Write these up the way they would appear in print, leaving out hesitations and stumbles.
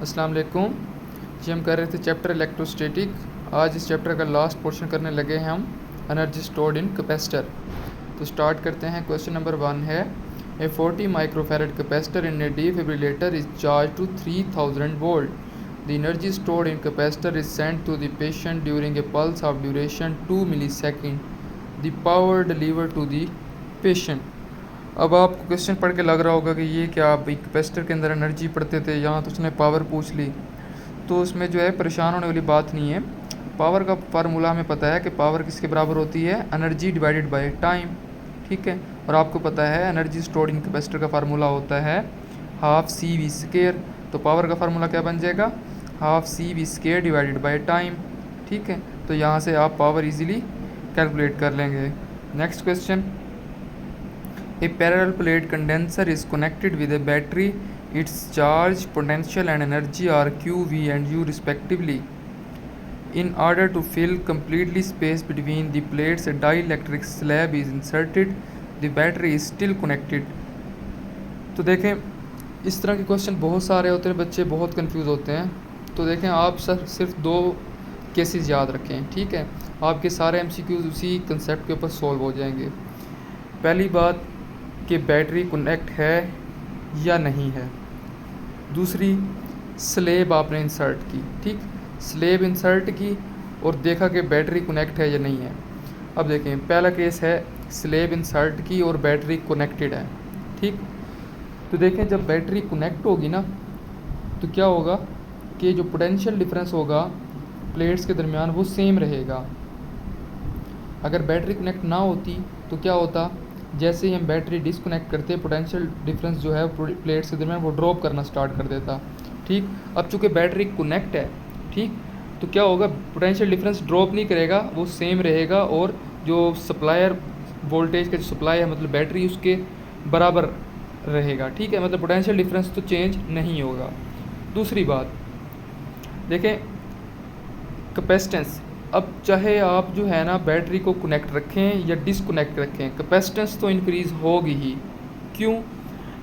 अस्सलाम वालेकुम जी। हम कर रहे थे चैप्टर इलेक्ट्रोस्टैटिक। आज इस चैप्टर का लास्ट पोर्शन करने लगे हैं हम एनर्जी स्टोर्ड इन कैपेसिटर। तो स्टार्ट करते हैं। क्वेश्चन नंबर 1 है a 40 microfarad capacitor in a defibrillator is charge to 3000 volt. The energy stored in capacitor is sent to the patient during a pulse of duration 2 millisecond. The power deliver to the patient. अब आपको question पढ़ के लग रहा होगा कि ये क्या, आप कैपेसिटर के अंदर एनर्जी पढ़ते थे, यहाँ तो उसने पावर पूछ ली। तो उसमें जो है परेशान होने वाली बात नहीं है। पावर का फार्मूला हमें पता है कि पावर किसके बराबर होती है, एनर्जी डिवाइडेड बाय टाइम। ठीक है, और आपको पता है एनर्जी स्टोर्ड इन कैपेसिटर का फार्मूला होता है हाफ सी वी स्केयर। तो पावर का फार्मूला क्या बन जाएगा, half C V square divided by time. ठीक है, तो यहाँ से आप पावर इजीली कैलकुलेट कर लेंगे। Next question, a parallel plate condenser is connected with a battery. Its charge, potential and energy are q, v and u respectively. In order to fill completely space between the plates, a dielectric slab is inserted. The battery is still connected. तो देखें, इस तरह के question बहुत सारे होते हैं, बच्चे बहुत कंफ्यूज होते हैं। तो देखें, आप सिर्फ 2 केसेस याद रखें। ठीक है, आपके सारे MCQs उसी कंसेप्ट के ऊपर सॉल्व हो जाएंगे। पहली बात कि बैटरी कनेक्ट है या नहीं है। दूसरी, स्लेब आपने इंसर्ट की। ठीक, स्लेब इंसर्ट की और देखा कि बैटरी कनेक्ट है या नहीं है। अब देखें, पहला केस है स्लेब इंसर्ट की और बैटरी कनेक्टेड है। ठीक, तो देखें जब बैटरी कनेक्ट होगी ना तो क्या होगा कि जो पोटेंशियल डिफरेंस होगा प्लेट्स के दरमियान वो सेम रहेगा। अगर बैटरी कनेक्ट ना होती तो क्या होता, जैसे ही हम बैटरी डिसकनेक्ट करते पोटेंशियल डिफरेंस जो है प्लेट्स के दरमियान वो ड्रॉप करना स्टार्ट कर देता। ठीक, अब चूँकि बैटरी कनेक्ट है, ठीक, तो क्या होगा, पोटेंशियल डिफरेंस ड्रॉप नहीं करेगा, वो सेम रहेगा और जो सप्लायर वोल्टेज का जो सप्लाई है मतलब बैटरी उसके बराबर रहेगा। ठीक है, मतलब पोटेंशियल डिफरेंस तो चेंज नहीं होगा। दूसरी बात देखें, कैपेसिटेंस। अब चाहे आप जो है ना बैटरी को कनेक्ट रखें या डिसकनेक्ट रखें, कैपेसिटेंस तो इंक्रीज़ होगी ही। क्यों,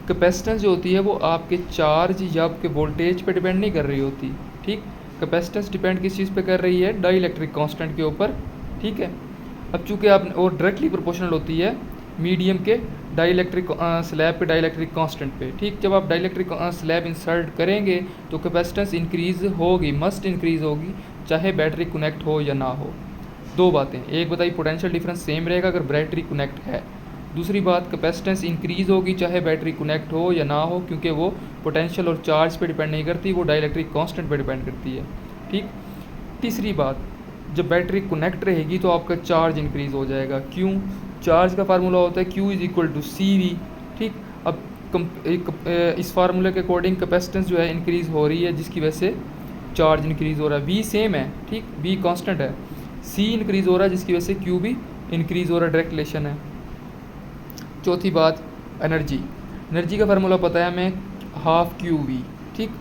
कैपेसिटेंस जो होती है वो आपके चार्ज या आपके वोल्टेज पे डिपेंड नहीं कर रही होती। ठीक, कैपेसिटेंस डिपेंड किस चीज़ पे कर रही है, डाइलेक्ट्रिक कांस्टेंट के ऊपर। ठीक है, अब चूँकि आप और डायरेक्टली प्रोपोर्शनल होती है मीडियम के डाइलेक्ट्रिक स्लैब पे डाइलेक्ट्रिक कांस्टेंट पे। ठीक, जब आप डाइलेक्ट्रिक स्लैब इंसर्ट करेंगे तो कैपेसिटेंस इंक्रीज़ होगी, मस्ट इंक्रीज़ होगी, चाहे बैटरी कनेक्ट हो या ना हो। 2 बातें, एक बताई पोटेंशियल डिफरेंस सेम रहेगा अगर बैटरी कनेक्ट है। दूसरी बात, कैपेसिटेंस इंक्रीज़ होगी चाहे बैटरी कनेक्ट हो या ना हो, क्योंकि वो पोटेंशियल और चार्ज पे डिपेंड नहीं करती, वो डाइलेक्ट्रिक कांस्टेंट पे डिपेंड करती है। ठीक, तीसरी बात, जब बैटरी कनेक्ट रहेगी तो आपका चार्ज इंक्रीज़ हो जाएगा। क्यों, चार्ज का फार्मूला होता है Q = CV। ठीक, अब इस फार्मूले के अकॉर्डिंग कैपेसिटेंस जो है इंक्रीज़ हो रही है जिसकी वजह से चार्ज इंक्रीज़ हो रहा है। V सेम है, ठीक, V कांस्टेंट है। C इंक्रीज़ हो रहा है जिसकी वजह से Q भी इंक्रीज़ हो रहा है, डायरेक्ट रिलेशन है। चौथी बात, एनर्जी। एनर्जी का फार्मूला पता है हमें, हाफ QV। ठीक,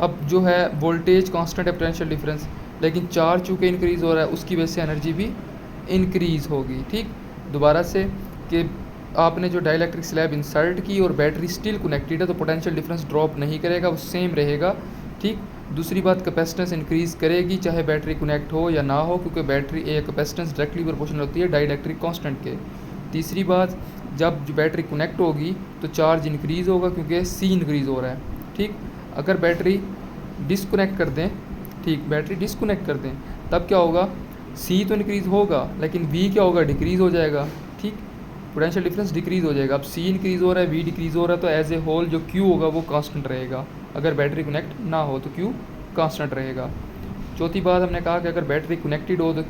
अब जो है वोल्टेज कांस्टेंट है, पोटेंशियल डिफरेंस, लेकिन चार्ज चूँकि इंक्रीज़ हो रहा है उसकी वजह से एनर्जी भी इंक्रीज़ होगी। ठीक, दोबारा से कि आपने जो डाइलेक्ट्रिक स्लैब इंसर्ट की और बैटरी स्टिल कनेक्टेड है तो पोटेंशियल डिफरेंस ड्रॉप नहीं करेगा, वो सेम रहेगा। ठीक, दूसरी बात, कैपेसिटेंस इंक्रीज़ करेगी चाहे बैटरी कनेक्ट हो या ना हो, क्योंकि बैटरी कैपेसिटेंस डायरेक्टली प्रोपोर्शनल होती है डाइलेक्ट्रिक कांस्टेंट के। तीसरी बात, जब जो बैटरी कनेक्ट होगी तो चार्ज इंक्रीज़ होगा क्योंकि C इंक्रीज़ हो रहा है। ठीक, अगर बैटरी डिसकनेक्ट कर दें, ठीक, बैटरी डिसकनेक्ट कर दें तब क्या होगा, C तो इंक्रीज़ होगा लेकिन V क्या होगा, डिक्रीज़ हो जाएगा। ठीक, पोटेंशियल डिफरेंस डिक्रीज़ हो जाएगा। अब C इंक्रीज़ हो रहा है, V डिक्रीज़ हो रहा है, तो एज ए होल जो Q होगा वो कांस्टेंट रहेगा। अगर बैटरी कनेक्ट ना हो तो Q कांस्टेंट रहेगा। चौथी बात हमने कहा कि अगर बैटरी कनेक्टेड हो तो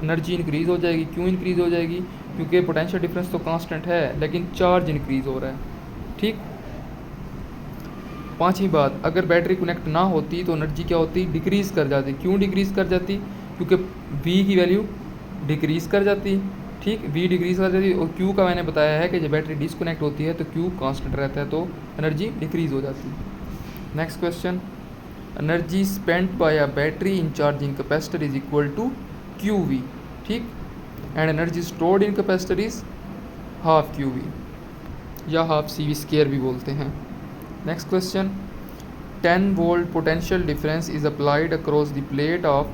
एनर्जी इंक्रीज़ हो जाएगी। क्यों इंक्रीज़ हो जाएगी, क्योंकि पोटेंशियल डिफरेंस तो कांस्टेंट है लेकिन चार्ज इंक्रीज़ हो रहा है। ठीक, पांचवी बात, अगर बैटरी कनेक्ट ना होती तो एनर्जी क्या होती, डिक्रीज़ कर जाती। क्यों डिक्रीज़ कर जाती, क्योंकि V की वैल्यू डिक्रीज़ कर जाती। ठीक, V डिक्रीज़ कर जाती और Q का मैंने बताया है कि जब बैटरी डिसकनेक्ट होती है तो Q कांस्टेंट रहता है, तो एनर्जी डिक्रीज़ हो जाती है। Next question, energy spent by a battery in charging capacitor is equal to QV। ठीक, and energy stored in capacitor is half QV या हाफ CV स्क्वायर भी बोलते हैं। Next question, 10 volt potential difference is applied across the plate of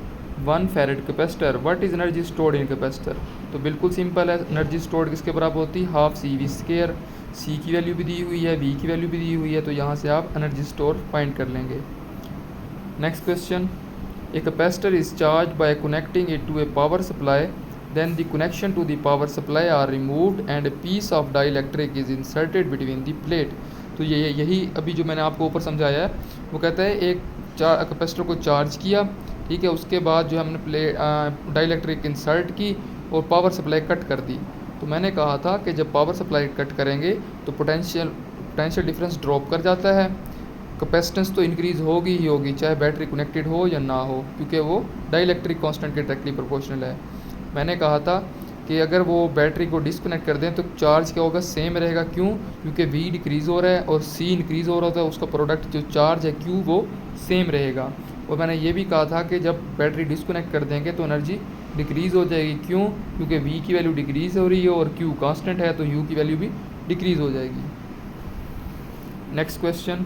1 farad capacitor. What is energy stored in capacitor? तो बिल्कुल simple है, energy stored किसके बराबर होती है, हाफ सी वी स्केयर. सी की वैल्यू भी दी हुई है, वी की वैल्यू भी दी हुई है, तो यहाँ से आप एनर्जी स्टोर फाइंड कर लेंगे. Next question. A capacitor is charge by connecting it to a power supply, then the connection to the power supply are removed and a piece of dielectric is inserted between the plate. तो ये यही अभी जो मैंने आपको ऊपर समझाया है, वो कहता है एक कैपेसिटर को चार्ज किया, ठीक है, उसके बाद जो हमने डाइलेक्ट्रिक इंसर्ट की और पावर सप्लाई कट कर दी. तो मैंने कहा था कि जब पावर सप्लाई कट करेंगे तो पोटेंशियल डिफरेंस ड्रॉप कर जाता है, कैपेसिटेंस तो इंक्रीज़ होगी ही होगी चाहे बैटरी कनेक्टेड हो या ना हो, क्योंकि वो डाइलेक्ट्रिक कांस्टेंट के डायरेक्टली प्रोपोर्शनल है. मैंने कहा था कि अगर वो बैटरी को डिस्कनेक्ट कर दें तो चार्ज क्या होगा, सेम रहेगा. क्यों? क्योंकि V डिक्रीज़ हो रहा है और C इंक्रीज़ हो रहा होता है, उसका प्रोडक्ट जो चार्ज है Q वो सेम रहेगा. और मैंने ये भी कहा था कि जब बैटरी डिस्कनेक्ट कर देंगे तो एनर्जी डिक्रीज़ हो जाएगी. क्यों? क्योंकि V की वैल्यू डिक्रीज़ हो रही है और Q कांस्टेंट है, तो U की वैल्यू भी डिक्रीज़ हो जाएगी. Next question.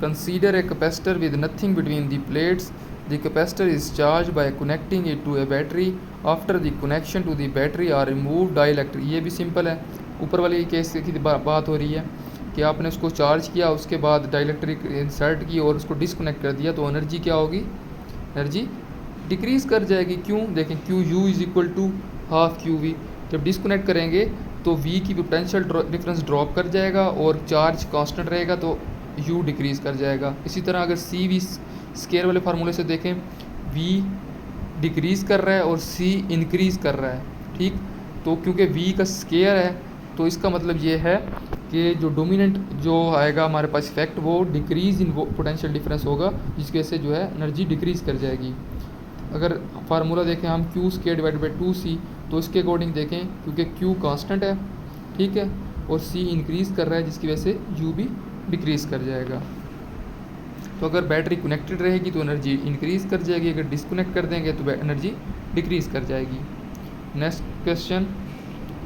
Consider a capacitor with nothing between the plates. The capacitor is charged by connecting it to a battery. After the connection to the battery are removed dielectric. ये भी simple है. ऊपर वाले case की बात हो रही है कि आपने उसको चार्ज किया, उसके बाद डाइलेक्ट्रिक इंसर्ट की और उसको डिस्कनेक्ट कर दिया, तो एनर्जी क्या होगी, एनर्जी डिक्रीज़ कर जाएगी. क्यों? देखें, Q U is equal to half Q V. जब डिस्कनेक्ट करेंगे तो वी की पोटेंशियल डिफरेंस ड्रॉप कर जाएगा और चार्ज कांस्टेंट रहेगा, तो यू डिक्रीज़ कर जाएगा. इसी तरह अगर सी वी स्केयर वाले फार्मूले से देखें, V डिक्रीज़ कर रहा है और C इंक्रीज़ कर रहा है, ठीक. तो क्योंकि V का स्केयर है तो इसका मतलब ये है कि जो डोमिनेंट जो आएगा हमारे पास इफेक्ट वो डिक्रीज़ इन पोटेंशियल डिफरेंस होगा, जिसकी वजह से जो है एनर्जी डिक्रीज़ कर जाएगी. अगर फार्मूला देखें हम Q square divide by 2C, तो इसके अकॉर्डिंग देखें क्योंकि Q कांस्टेंट है, ठीक है, और C इंक्रीज़ कर रहा है, जिसकी वजह से U भी डिक्रीज़ कर जाएगा. तो अगर बैटरी कनेक्टेड रहेगी तो एनर्जी इंक्रीज़ कर जाएगी, अगर डिस्कनेक्ट कर देंगे तो एनर्जी डिक्रीज़ कर जाएगी. Next question.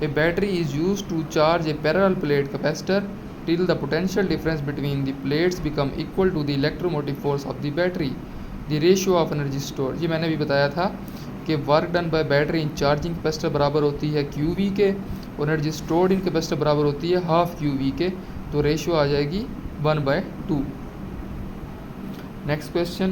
A battery is use to charge a parallel plate capacitor till the potential difference between the plates become equal to the electromotive force of the battery. The ratio of energy store. ये मैंने भी बताया था कि work done by battery in charging capacitor बराबर होती है QV के और एनर्जी स्टोर्ड इन कैपेसिटर बराबर होती है हाफ QV के, तो रेशियो आ जाएगी 1/2. Next question.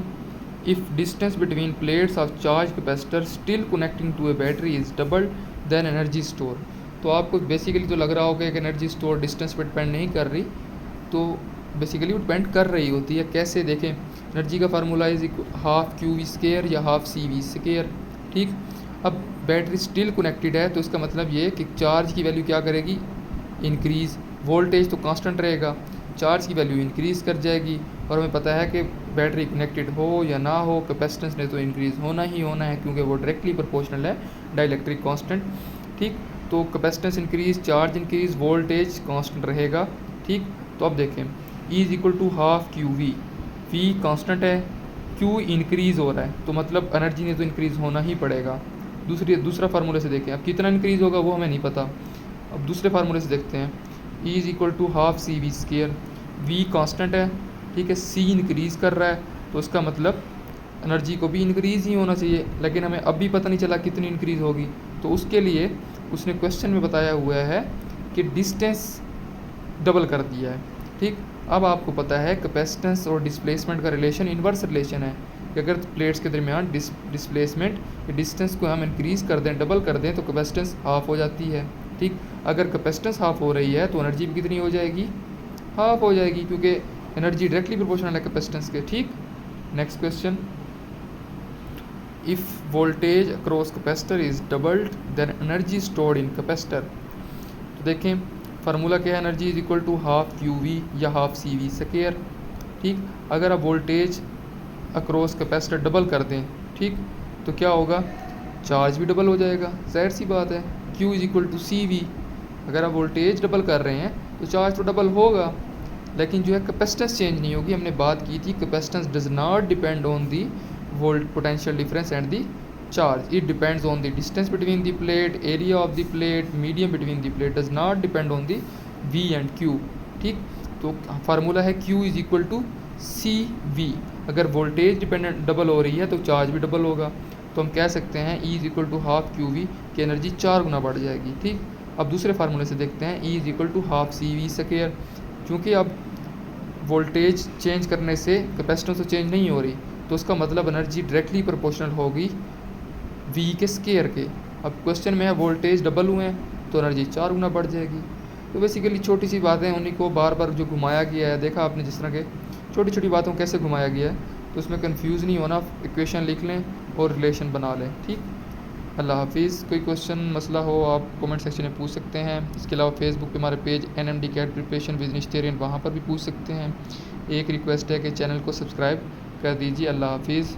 If distance between plates of charged capacitor still connecting to a battery is doubled, then energy store. तो आपको बेसिकली तो लग रहा होगा कि एनर्जी स्टोर डिस्टेंस पर डिपेंड नहीं कर रही, तो बेसिकली वो डिपेंड कर रही होती है. कैसे देखें, एनर्जी का formula is half Q V square या हाफ सी वी स्केयर, ठीक. अब बैटरी स्टिल कनेक्टेड है तो इसका मतलब ये कि चार्ज की वैल्यू क्या करेगी, इंक्रीज़. वोल्टेज तो कांस्टेंट रहेगा, चार्ज की वैल्यू इंक्रीज़ कर जाएगी. और हमें पता है कि बैटरी कनेक्टेड हो या ना हो, कैपेसिटेंस ने तो इंक्रीज़ होना ही होना है, क्योंकि वो डायरेक्टली प्रोपोर्शनल है डाइलेक्ट्रिक कांस्टेंट, ठीक. तो capacitance increase, charge increase, voltage constant रहेगा, ठीक. तो अब देखें, E is equal to half Q V. V constant है, Q इंक्रीज़ हो रहा है, तो मतलब एनर्जी ने तो इंक्रीज़ होना ही पड़ेगा. दूसरा फार्मूले से देखें, अब कितना इंक्रीज़ होगा वो हमें नहीं पता. अब दूसरे फार्मूले से देखते हैं. E is equal to half C V square. V constant है, ठीक है, C इंक्रीज़ कर रहा है, तो इसका मतलब एनर्जी को भी इंक्रीज़ ही होना चाहिए, लेकिन हमें अब भी पता नहीं चला कितनी इंक्रीज़ होगी. तो उसके लिए उसने क्वेश्चन में बताया हुआ है कि डिस्टेंस डबल कर दिया है, ठीक. अब आपको पता है कैपेसिटेंस और डिस्प्लेसमेंट का रिलेशन इन्वर्स रिलेशन है कि अगर प्लेट्स के दरमियान डिस्प्लेसमेंट डिस्टेंस को हम इंक्रीज़ कर दें, डबल कर दें, तो कैपेसिटेंस हाफ हो जाती है, ठीक. अगर कैपेसिटेंस हाफ हो रही है तो एनर्जी भी कितनी हो जाएगी, हाफ हो जाएगी, क्योंकि एनर्जी डायरेक्टली प्रोपोर्शनल है कैपेसिटेंस के, ठीक. Next question. If voltage across capacitor is doubled then energy stored in capacitor. तो देखें फार्मूला क्या है, energy is equal to half Q V या हाफ सी वी स्क्वायर, ठीक. अगर आप वोल्टेज अक्रॉस कैपेसिटर डबल कर दें, ठीक, तो क्या होगा, चार्ज भी डबल हो जाएगा, जाहिर सी बात है. Q is equal to C V. अगर आप वोल्टेज डबल कर रहे हैं तो चार्ज तो डबल होगा, लेकिन जो है कैपेसिटेंस चेंज नहीं होगी. हमने बात की थी capacitance does not depend on the volt potential difference and the charge, it depends on the distance between the plate, area of the plate, medium between the plate, does not depend on the V and Q, ठीक. तो formula है Q is equal to C V, अगर voltage dependent double हो रही है तो charge भी double होगा, तो हम कह सकते हैं E is equal to half Q V की एनर्जी 4 गुना बढ़ जाएगी। ठीक, अब दूसरे फार्मूले से देखते हैं, E is equal to half C V square. क्योंकि अब वोल्टेज चेंज करने से कैपेसिटेंस तो चेंज नहीं हो रही, तो उसका मतलब एनर्जी डायरेक्टली प्रोपोर्शनल होगी V के स्केयर के। अब क्वेश्चन में है वोल्टेज डबल हुए हैं तो एनर्जी 4 गुना बढ़ जाएगी। तो बेसिकली छोटी सी बातें उन्हीं को बार बार जो घुमाया गया है, देखा आपने जिस तरह के छोटी छोटी बातों को कैसे घुमाया गया है, तो उसमें कंफ्यूज नहीं होना, इक्वेशन लिख लें और रिलेशन बना लें। ठीक, अल्लाह हाफिज़। कोई क्वेश्चन मसला हो आप कमेंट सेक्शन में पूछ सकते हैं। इसके अलावा फेसबुक पे हमारे page NMD CAT preparation with निश्चेरियन, वहाँ पर भी पूछ सकते हैं। एक रिक्वेस्ट है कि चैनल को सब्सक्राइब कर दीजिए। अल्लाह हाफिज़।